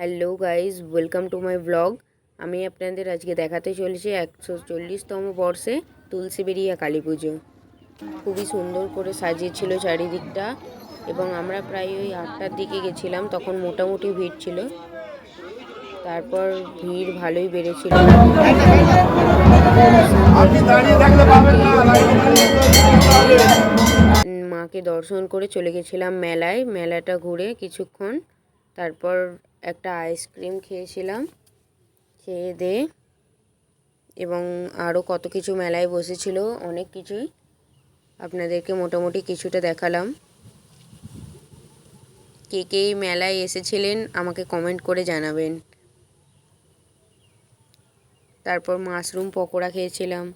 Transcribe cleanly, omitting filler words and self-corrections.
Hello guys, welcome to my blog. আমি আপনাদের আজকে দেখাতে চলেছি 140তম বর্ষে তুলসীবেরিয়া কালী পুজো। খুবই সুন্দর করে সাজিয়েছিল চারিদিকটা, এবং আমরা প্রায় ওই 8টার দিকে গেছিলাম, তখন মোটামুটি ভিড় ছিল। তারপর ভিড় ভালোই বেড়েছিল। মাকে দর্শন করে চলে গেছিলাম মেলায়। মেলাটা ঘুরে কিছুক্ষণ তারপর একটা আইসক্রিম খেয়েছিলাম, খেয়ে দিয়ে এবং আরও কত কিছু মেলায় বসেছিল, অনেক কিছুই আপনাদেরকে মোটামুটি কিছুটা দেখালাম। কে কে এই মেলায় এসেছিলেন আমাকে কমেন্ট করে জানাবেন। তারপর মাশরুম পকোড়া খেয়েছিলাম।